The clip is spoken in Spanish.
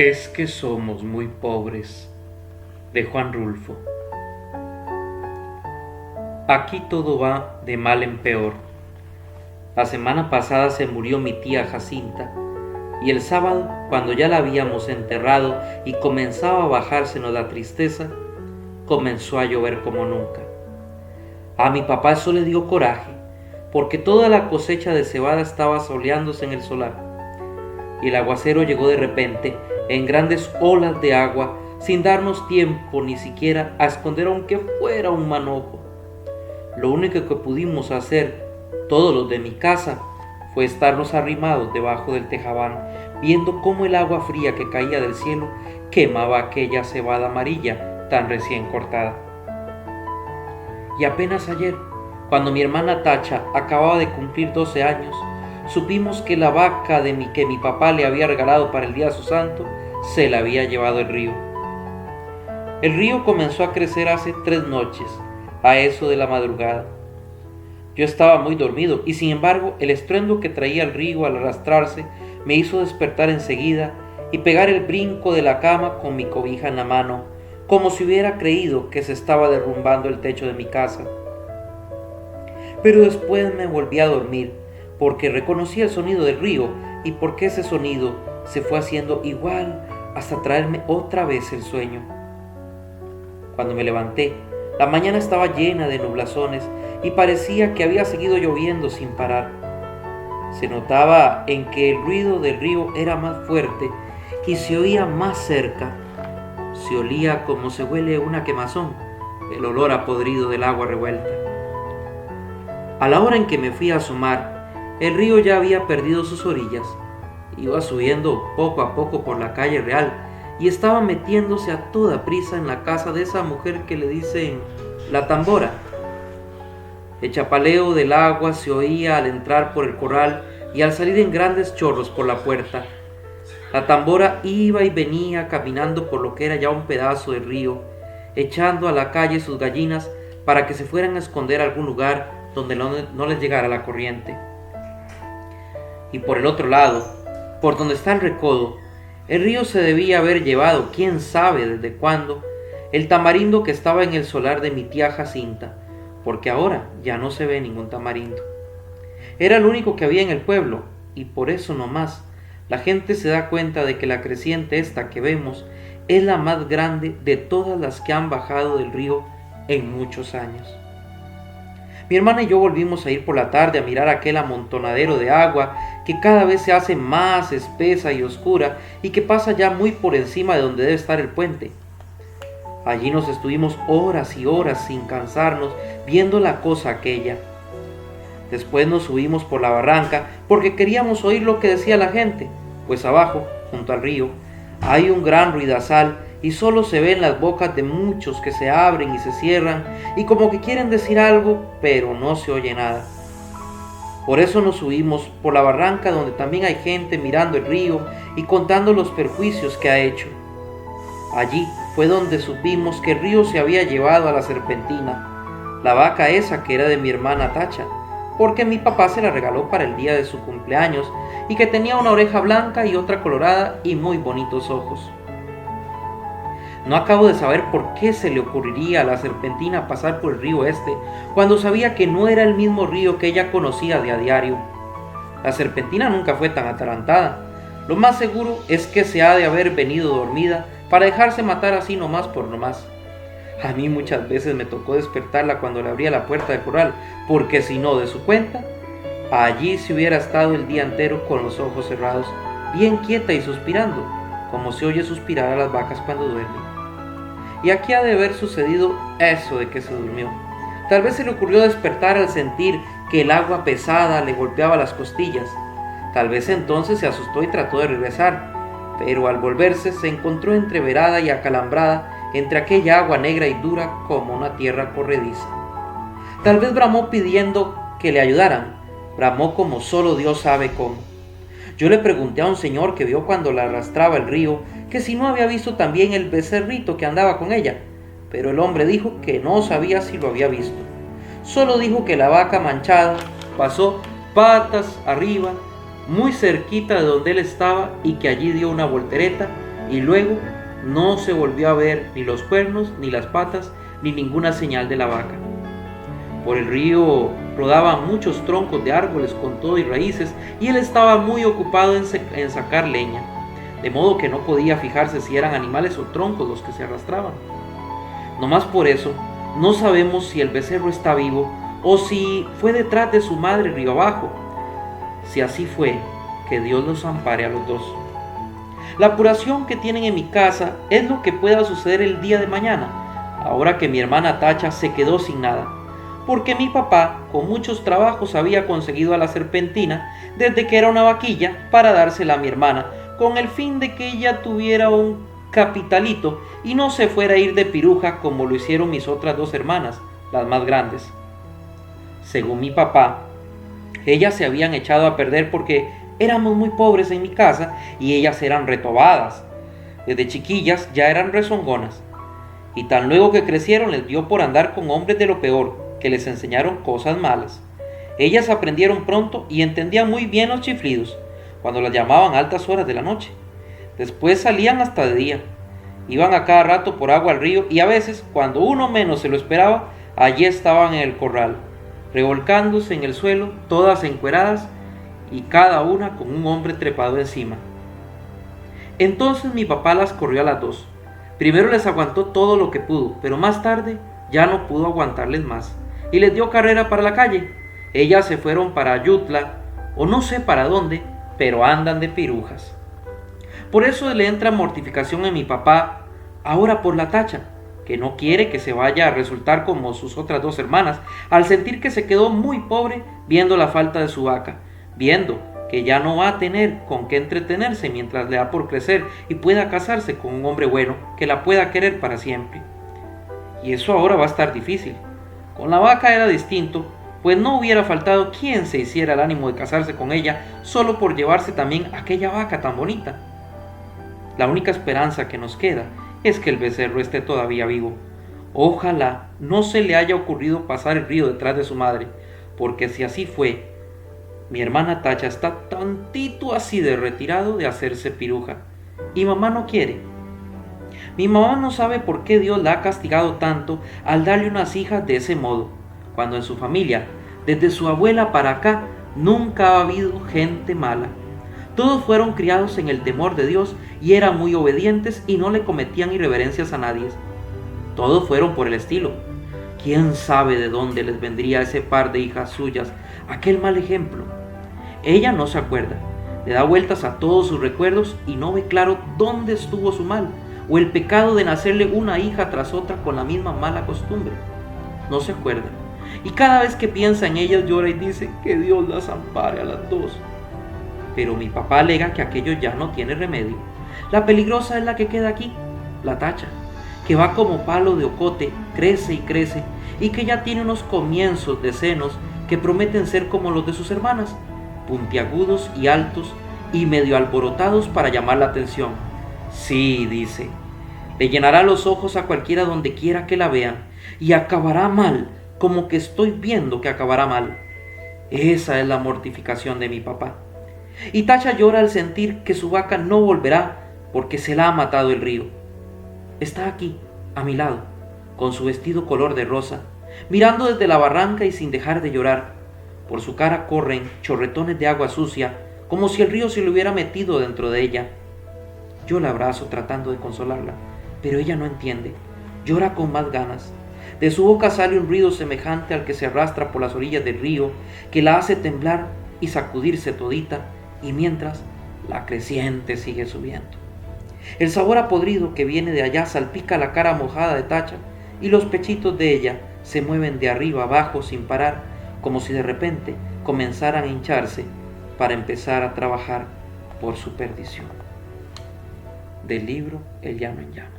Es que somos muy pobres, de Juan Rulfo. Aquí todo va de mal en peor. La semana pasada se murió mi tía Jacinta, y el sábado, cuando ya la habíamos enterrado y comenzaba a bajársenos la tristeza, comenzó a llover como nunca. A mi papá eso le dio coraje, porque toda la cosecha de cebada estaba soleándose en el solar, y el aguacero llegó de repente en grandes olas de agua, sin darnos tiempo ni siquiera a esconder aunque fuera un manojo. Lo único que pudimos hacer, todos los de mi casa, fue estarnos arrimados debajo del tejabán, viendo cómo el agua fría que caía del cielo quemaba aquella cebada amarilla tan recién cortada. Y apenas ayer, cuando mi hermana Tacha acababa de cumplir 12 años, supimos que la vaca que mi papá le había regalado para el día de su santo se la había llevado el río. El río comenzó a crecer hace 3 noches, a eso de la madrugada. Yo estaba muy dormido y sin embargo el estruendo que traía el río al arrastrarse me hizo despertar enseguida y pegar el brinco de la cama con mi cobija en la mano, como si hubiera creído que se estaba derrumbando el techo de mi casa. Pero después me volví a dormir porque reconocí el sonido del río y porque ese sonido se fue haciendo igual hasta traerme otra vez el sueño. Cuando me levanté, la mañana estaba llena de nublazones y parecía que había seguido lloviendo sin parar. Se notaba en que el ruido del río era más fuerte y se oía más cerca. Se olía como se huele una quemazón, el olor a podrido del agua revuelta. A la hora en que me fui a asomar, el río ya había perdido sus orillas. Iba subiendo poco a poco por la calle real y estaba metiéndose a toda prisa en la casa de esa mujer que le dicen la tambora. El chapaleo del agua se oía al entrar por el corral y al salir en grandes chorros por la puerta. La tambora iba y venía caminando por lo que era ya un pedazo de río, echando a la calle sus gallinas para que se fueran a esconder a algún lugar donde no les llegara la corriente. Y por el otro lado, por donde está el recodo, el río se debía haber llevado, quién sabe desde cuándo, el tamarindo que estaba en el solar de mi tía Jacinta, porque ahora ya no se ve ningún tamarindo. Era el único que había en el pueblo, y por eso nomás la gente se da cuenta de que la creciente esta que vemos es la más grande de todas las que han bajado del río en muchos años. Mi hermana y yo volvimos a ir por la tarde a mirar aquel amontonadero de agua que cada vez se hace más espesa y oscura y que pasa ya muy por encima de donde debe estar el puente. Allí nos estuvimos horas y horas sin cansarnos viendo la cosa aquella. Después nos subimos por la barranca porque queríamos oír lo que decía la gente, pues abajo, junto al río, hay un gran ruidazal y solo se ven las bocas de muchos que se abren y se cierran y como que quieren decir algo, pero no se oye nada. Por eso nos subimos por la barranca donde también hay gente mirando el río y contando los perjuicios que ha hecho. Allí fue donde supimos que el río se había llevado a la serpentina, la vaca esa que era de mi hermana Tacha, porque mi papá se la regaló para el día de su cumpleaños y que tenía una oreja blanca y otra colorada y muy bonitos ojos. No acabo de saber por qué se le ocurriría a la serpentina pasar por el río este, cuando sabía que no era el mismo río que ella conocía de a diario. La serpentina nunca fue tan atarantada. Lo más seguro es que se ha de haber venido dormida para dejarse matar así nomás por nomás. A mí muchas veces me tocó despertarla cuando le abría la puerta del corral, porque si no de su cuenta, allí se hubiera estado el día entero con los ojos cerrados, bien quieta y suspirando, como se oye suspirar a las vacas cuando duermen. Y aquí ha de haber sucedido eso de que se durmió. Tal vez se le ocurrió despertar al sentir que el agua pesada le golpeaba las costillas. Tal vez entonces se asustó y trató de regresar, pero al volverse se encontró entreverada y acalambrada entre aquella agua negra y dura como una tierra corrediza. Tal vez bramó pidiendo que le ayudaran, bramó como solo Dios sabe cómo. Yo le pregunté a un señor que vio cuando la arrastraba el río que si no había visto también el becerrito que andaba con ella, pero el hombre dijo que no sabía si lo había visto. Solo dijo que la vaca manchada pasó patas arriba, muy cerquita de donde él estaba y que allí dio una voltereta y luego no se volvió a ver ni los cuernos, ni las patas, ni ninguna señal de la vaca. Por el río rodaban muchos troncos de árboles con todo y raíces, y él estaba muy ocupado en sacar leña, de modo que no podía fijarse si eran animales o troncos los que se arrastraban. No más por eso, no sabemos si el becerro está vivo o si fue detrás de su madre río abajo. Si así fue, que Dios los ampare a los dos. La apuración que tienen en mi casa es lo que pueda suceder el día de mañana, ahora que mi hermana Tacha se quedó sin nada, porque mi papá con muchos trabajos había conseguido a la serpentina desde que era una vaquilla para dársela a mi hermana, con el fin de que ella tuviera un capitalito y no se fuera a ir de piruja como lo hicieron mis otras dos hermanas, las más grandes. Según mi papá, ellas se habían echado a perder porque éramos muy pobres en mi casa y ellas eran retobadas. Desde chiquillas ya eran rezongonas. Y tan luego que crecieron les dio por andar con hombres de lo peor, que les enseñaron cosas malas. Ellas aprendieron pronto y entendían muy bien los chiflidos, cuando las llamaban a altas horas de la noche. Después salían hasta de día. Iban a cada rato por agua al río y a veces, cuando uno menos se lo esperaba, allí estaban en el corral, revolcándose en el suelo, todas encueradas y cada una con un hombre trepado encima. Entonces mi papá las corrió a las dos. Primero les aguantó todo lo que pudo, pero más tarde ya no pudo aguantarles más y les dio carrera para la calle. Ellas se fueron para Ayutla o no sé para dónde, pero andan de pirujas. Por eso le entra mortificación en mi papá ahora por la Tacha, que no quiere que se vaya a resultar como sus otras dos hermanas, al sentir que se quedó muy pobre viendo la falta de su vaca, viendo que ya no va a tener con qué entretenerse mientras le da por crecer y pueda casarse con un hombre bueno que la pueda querer para siempre. Y eso ahora va a estar difícil. Con la vaca era distinto, pues no hubiera faltado quien se hiciera el ánimo de casarse con ella solo por llevarse también aquella vaca tan bonita. La única esperanza que nos queda es que el becerro esté todavía vivo. Ojalá no se le haya ocurrido pasar el río detrás de su madre, porque si así fue, mi hermana Tacha está tantito así de retirado de hacerse piruja, y mamá no quiere. Mi mamá no sabe por qué Dios la ha castigado tanto al darle unas hijas de ese modo, cuando en su familia, desde su abuela para acá, nunca ha habido gente mala. Todos fueron criados en el temor de Dios y eran muy obedientes y no le cometían irreverencias a nadie. Todos fueron por el estilo. ¿Quién sabe de dónde les vendría a ese par de hijas suyas aquel mal ejemplo? Ella no se acuerda, le da vueltas a todos sus recuerdos y no ve claro dónde estuvo su mal o el pecado de nacerle una hija tras otra con la misma mala costumbre. No se acuerda, y cada vez que piensa en ellas llora y dice que Dios las ampare a las dos. Pero mi papá alega que aquello ya no tiene remedio. La peligrosa es la que queda aquí, la Tacha, que va como palo de ocote, crece y crece, y que ya tiene unos comienzos de senos que prometen ser como los de sus hermanas, puntiagudos y altos y medio alborotados para llamar la atención. Sí, dice, le llenará los ojos a cualquiera donde quiera que la vean, y acabará mal, como que estoy viendo que acabará mal. Esa es la mortificación de mi papá. Y Tacha llora al sentir que su vaca no volverá porque se la ha matado el río. Está aquí, a mi lado, con su vestido color de rosa, mirando desde la barranca y sin dejar de llorar. Por su cara corren chorretones de agua sucia, como si el río se le hubiera metido dentro de ella. Yo la abrazo tratando de consolarla, pero ella no entiende. Llora con más ganas. De su boca sale un ruido semejante al que se arrastra por las orillas del río, que la hace temblar y sacudirse todita, y mientras la creciente sigue subiendo. El sabor a podrido que viene de allá salpica la cara mojada de Tacha, y los pechitos de ella se mueven de arriba abajo sin parar, como si de repente comenzaran a hincharse para empezar a trabajar por su perdición. Del libro El llano en llamas.